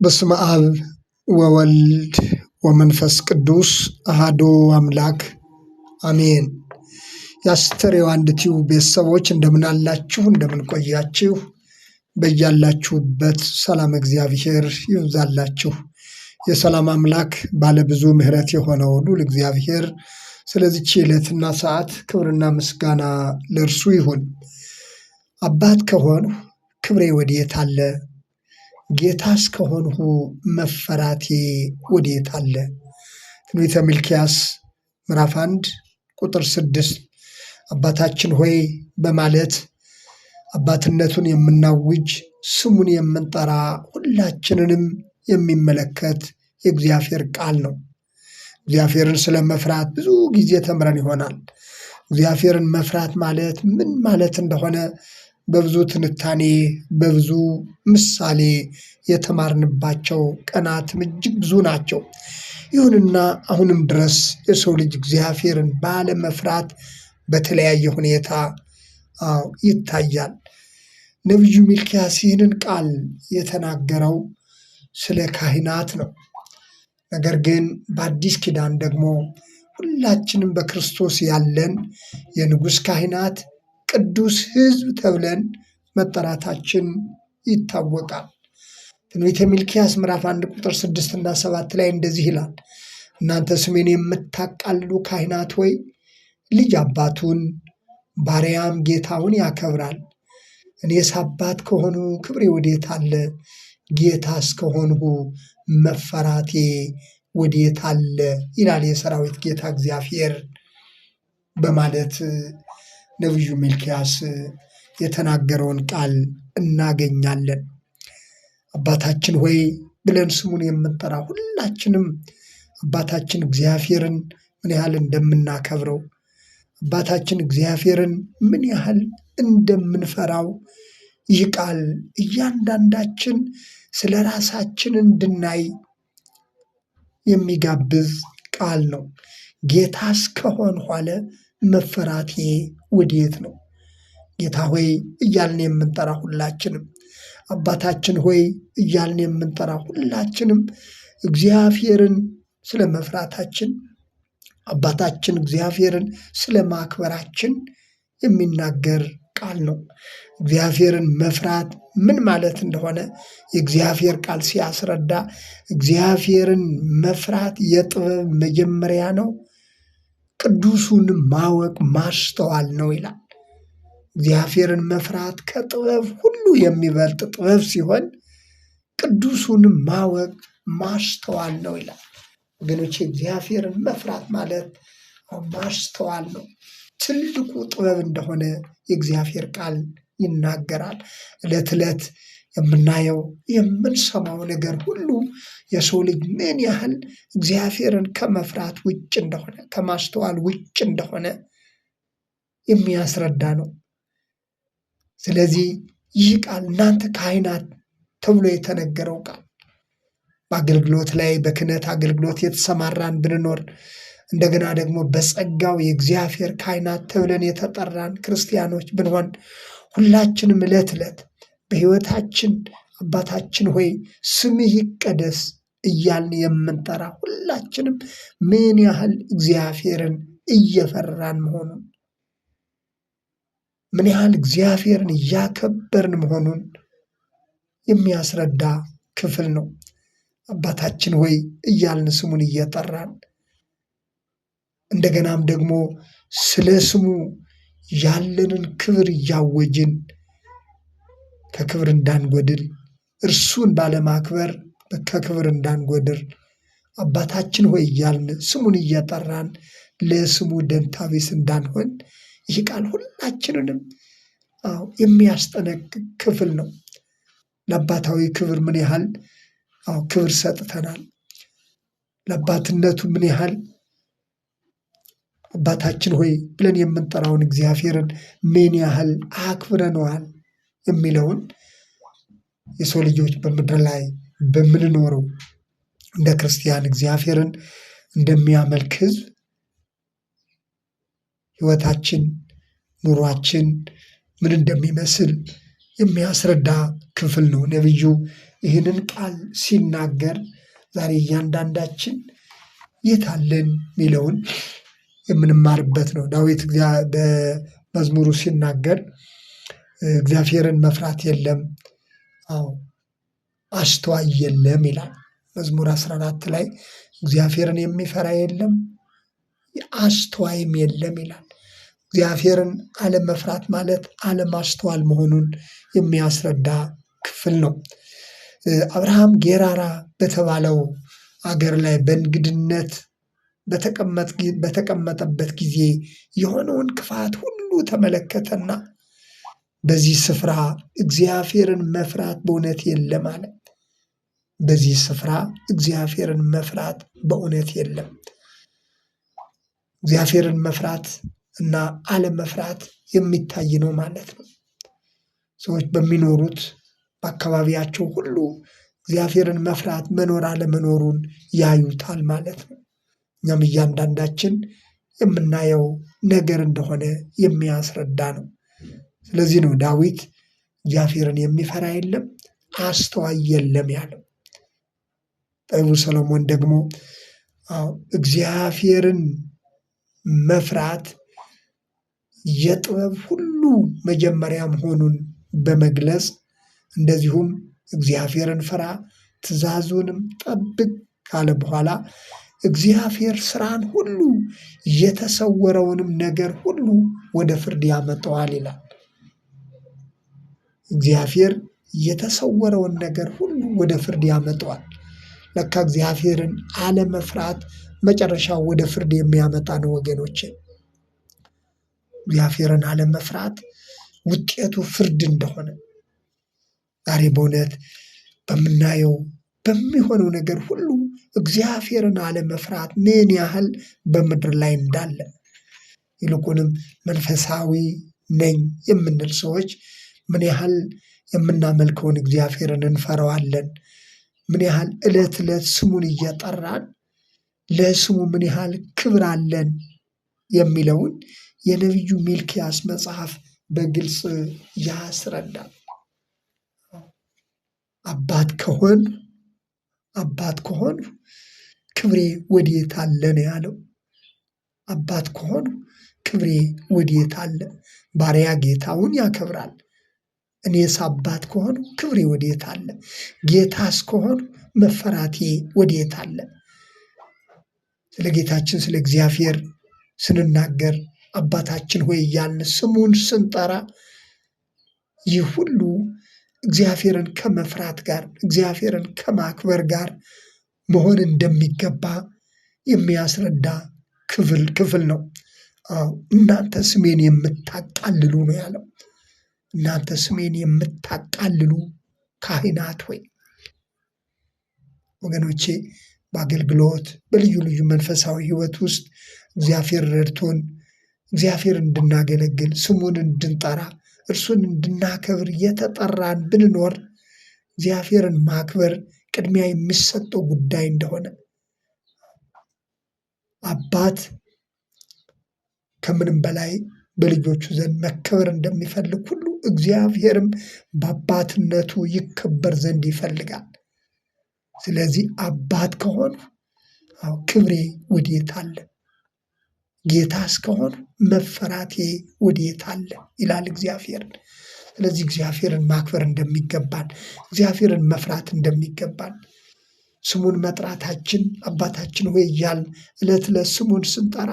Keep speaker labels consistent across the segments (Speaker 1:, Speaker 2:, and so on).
Speaker 1: በስመ አብ ወወልድ ወመንፈስ ቅዱስ አሐዱ አምላክ አሜን። የአስተርእዮ አንድ ቲዩብ ቤተሰቦች እንደምን አላችሁ? እንደምን ቆያችሁ? በያላችሁበት ሰላም እግዚአብሔር ይብዛላችሁ። የሰላም አምላክ ባለብዙ ምሕረት የሆነው ልዑል እግዚአብሔር ስለዚች ዕለትና ሰዓት ክብርና ምስጋና ለእርሱ ይሁን። አባት ከሆንሁ ክብሬ ወዴት አለ? ጌታስ ከሆንሁ መፈራቴ ወዴት አለ? ትንቢተ ሚልክያስ ምዕራፍ 1 ቁጥር 6 አባታችን ሆይ በማለት አባትነቱን የምናውጅ ስሙን የምንጠራ ሁላችንንም የሚመለከት የእግዚአብሔር ቃል ነው። እግዚአብሔርን ስለ መፍራት ብዙ ጊዜ ተምረን ይሆናል። እግዚአብሔርን መፍራት ማለት ምን ማለት እንደሆነ በብዙ ትንታኔ በብዙ ምሳሌ የተማርንባቸው ቀናትም እጅግ ብዙ ናቸው። ይሁንና አሁንም ድረስ የሰው ልጅ እግዚአብሔርን ባለመፍራት በተለያየ ሁኔታ ይታያል። ነቢዩ ሚልክያስ ይህንን ቃል የተናገረው ስለ ካህናት ነው። ነገር ግን በአዲስ ኪዳን ደግሞ ሁላችንም በክርስቶስ ያለን የንጉሥ ካህናት ቅዱስ ሕዝብ ተብለን መጠራታችን ይታወቃል። ትንቢተ ሚልክያስ ምዕራፍ 1 ቁጥር 6 እና 7 ላይ እንደዚህ ይላል፣ እናንተ ስሜን የምታቃልሉ ካህናት ሆይ ልጅ አባቱን ባሪያም ጌታውን ያከብራል። እኔስ አባት ከሆኑ ክብሬ ወዴት አለ? ጌታስ ከሆንሁ መፈራቴ ወዴት አለ? ይላል የሰራዊት ጌታ እግዚአብሔር በማለት ነቢዩ ሚልክያስ የተናገረውን ቃል እናገኛለን። አባታችን ሆይ ብለን ስሙን የምንጠራ ሁላችንም አባታችን እግዚአብሔርን ምን ያህል እንደምናከብረው፣ አባታችን እግዚአብሔርን ምን ያህል እንደምንፈራው ይህ ቃል እያንዳንዳችን ስለ ራሳችን እንድናይ የሚጋብዝ ቃል ነው። ጌታስ ከሆንሁ አለ መፈራቴ ወዴት ነው? ጌታ ሆይ እያልን የምንጠራ ሁላችንም፣ አባታችን ሆይ እያልን የምንጠራ ሁላችንም እግዚአብሔርን ስለ መፍራታችን፣ አባታችን እግዚአብሔርን ስለ ማክበራችን የሚናገር ቃል ነው። እግዚአብሔርን መፍራት ምን ማለት እንደሆነ የእግዚአብሔር ቃል ሲያስረዳ እግዚአብሔርን መፍራት የጥበብ መጀመሪያ ነው፣ ቅዱሱን ማወቅ ማስተዋል ነው ይላል። እግዚአብሔርን መፍራት ከጥበብ ሁሉ የሚበልጥ ጥበብ ሲሆን ቅዱሱን ማወቅ ማስተዋል ነው ይላል። ወገኖቼ እግዚአብሔርን መፍራት ማለት ማስተዋል ነው። ትልቁ ጥበብ እንደሆነ የእግዚአብሔር ቃል ይናገራል። ዕለት ዕለት የምናየው የምንሰማው ነገር ሁሉ የሰው ልጅ ምን ያህል እግዚአብሔርን ከመፍራት ውጭ እንደሆነ፣ ከማስተዋል ውጭ እንደሆነ የሚያስረዳ ነው። ስለዚህ ይህ ቃል እናንተ ካህናት ተብሎ የተነገረው ቃል በአገልግሎት ላይ በክህነት አገልግሎት የተሰማራን ብንኖር፣ እንደገና ደግሞ በጸጋው የእግዚአብሔር ካህናት ተብለን የተጠራን ክርስቲያኖች ብንሆን ሁላችንም ዕለት ዕለት በሕይወታችን አባታችን ሆይ ስምህ ይቀደስ እያልን የምንጠራ ሁላችንም ምን ያህል እግዚአብሔርን እየፈራን መሆኑን፣ ምን ያህል እግዚአብሔርን እያከበርን መሆኑን የሚያስረዳ ክፍል ነው። አባታችን ሆይ እያልን ስሙን እየጠራን እንደገናም ደግሞ ስለ ስሙ ያለንን ክብር እያወጅን ከክብር እንዳንጎድል፣ እርሱን ባለማክበር ከክብር እንዳንጎድል አባታችን ሆይ እያልን ስሙን እየጠራን ለስሙ ደንታ ቢስ እንዳንሆን ይህ ቃል ሁላችንንም የሚያስጠነቅቅ ክፍል ነው። ለአባታዊ ክብር ምን ያህል ክብር ሰጥተናል። ለአባትነቱ ምን ያህል አባታችን ሆይ ብለን የምንጠራውን እግዚአብሔርን ምን ያህል አክብረነዋል የሚለውን የሰው ልጆች በምድር ላይ በምንኖረው እንደ ክርስቲያን እግዚአብሔርን እንደሚያመልክ ሕዝብ ሕይወታችን፣ ኑሯችን ምን እንደሚመስል የሚያስረዳ ክፍል ነው። ነቢዩ ይህንን ቃል ሲናገር ዛሬ እያንዳንዳችን የት አለን የሚለውን የምንማርበት ነው። ዳዊት በመዝሙሩ ሲናገር እግዚአብሔርን መፍራት የለም፣ አስተዋይ የለም ይላል። መዝሙር 14 ላይ እግዚአብሔርን የሚፈራ የለም አስተዋይም የለም ይላል። እግዚአብሔርን አለመፍራት ማለት አለማስተዋል መሆኑን የሚያስረዳ ክፍል ነው። አብርሃም ጌራራ በተባለው አገር ላይ በእንግድነት በተቀመጠበት ጊዜ የሆነውን ክፋት ሁሉ ተመለከተና በዚህ ስፍራ እግዚአብሔርን መፍራት በእውነት የለም አለ። በዚህ ስፍራ እግዚአብሔርን መፍራት በእውነት የለም። እግዚአብሔርን መፍራት እና አለመፍራት የሚታይ ነው ማለት ነው። ሰዎች በሚኖሩት በአካባቢያቸው ሁሉ እግዚአብሔርን መፍራት መኖር አለመኖሩን ያዩታል ማለት ነው። እኛም እያንዳንዳችን የምናየው ነገር እንደሆነ የሚያስረዳ ነው። ስለዚህ ነው ዳዊት እግዚአብሔርን የሚፈራ የለም አስተዋይ የለም ያለው። ጠቢቡ ሰሎሞን ደግሞ እግዚአብሔርን መፍራት የጥበብ ሁሉ መጀመሪያ መሆኑን በመግለጽ እንደዚሁም እግዚአብሔርን ፍራ ትእዛዙንም ጠብቅ ካለ በኋላ እግዚአብሔር ስራን ሁሉ የተሰወረውንም ነገር ሁሉ ወደ ፍርድ ያመጣዋል ይላል። እግዚአብሔር የተሰወረውን ነገር ሁሉ ወደ ፍርድ ያመጣዋል። ለካ እግዚአብሔርን አለመፍራት መጨረሻው ወደ ፍርድ የሚያመጣ ነው ወገኖቼ። እግዚአብሔርን አለመፍራት ውጤቱ ፍርድ እንደሆነ ዛሬ በእውነት በምናየው በሚሆነው ነገር ሁሉ እግዚአብሔርን አለመፍራት ምን ያህል በምድር ላይ እንዳለ፣ ይልቁንም መንፈሳዊ ነኝ የምንል ሰዎች ምን ያህል የምናመልከውን እግዚአብሔርን እንፈራዋለን፣ ምን ያህል ዕለት ዕለት ስሙን እየጠራን ለስሙ ምን ያህል ክብር አለን የሚለውን የነቢዩ ሚልክያስ መጽሐፍ በግልጽ ያስረዳል። አባት ከሆኑ ክብሬ ወዴት አለ ነው ያለው። አባት ከሆኑ ክብሬ ወዴት አለ? ባሪያ ጌታውን ያከብራል። እኔስ አባት ከሆኑ ክብሬ ወዴት አለ? ጌታስ ከሆኑ መፈራቴ ወዴት አለ? ስለ ጌታችን ስለ እግዚአብሔር ስንናገር አባታችን ሆይ እያልን ስሙን ስንጠራ ይህ ሁሉ እግዚአብሔርን ከመፍራት ጋር እግዚአብሔርን ከማክበር ጋር መሆን እንደሚገባ የሚያስረዳ ክፍል ነው። እናንተ ስሜን የምታቃልሉ ነው ያለው። እናንተ ስሜን የምታቃልሉ ካህናት ሆይ። ወገኖቼ በአገልግሎት በልዩ ልዩ መንፈሳዊ ሕይወት ውስጥ እግዚአብሔር ረድቶን እግዚአብሔር እንድናገለግል ስሙን እንድንጠራ እርሱን እንድናከብር የተጠራን ብንኖር እግዚአብሔርን ማክበር ቅድሚያ የሚሰጠው ጉዳይ እንደሆነ አባት ከምንም በላይ በልጆቹ ዘንድ መከበር እንደሚፈልግ ሁሉ እግዚአብሔርም በአባትነቱ ይከበር ዘንድ ይፈልጋል። ስለዚህ አባት ከሆኑ ክብሬ ወዴት አለ? ጌታ እስከሆኑ መፈራቴ ወዴት አለ ይላል እግዚአብሔር። ስለዚህ እግዚአብሔርን ማክበር እንደሚገባን፣ እግዚአብሔርን መፍራት እንደሚገባን ስሙን መጥራታችን አባታችን ሆይ እያልን ዕለት ዕለት ስሙን ስንጠራ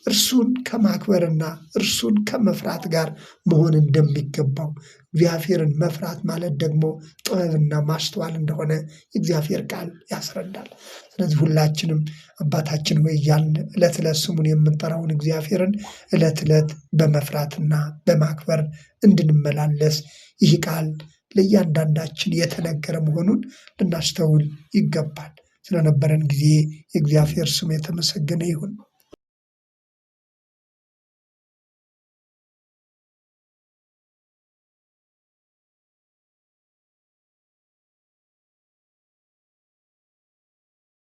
Speaker 1: እርሱን ከማክበርና እርሱን ከመፍራት ጋር መሆን እንደሚገባው እግዚአብሔርን መፍራት ማለት ደግሞ ጥበብና ማስተዋል እንደሆነ የእግዚአብሔር ቃል ያስረዳል። ስለዚህ ሁላችንም አባታችን ሆይ እያልን ዕለት ዕለት ስሙን የምንጠራውን እግዚአብሔርን ዕለት ዕለት በመፍራትና በማክበር እንድንመላለስ ይህ ቃል ለእያንዳንዳችን የተነገረ መሆኑን ልናስተውል ይገባል። ስለነበረን ጊዜ የእግዚአብሔር ስም የተመሰገነ ይሁን።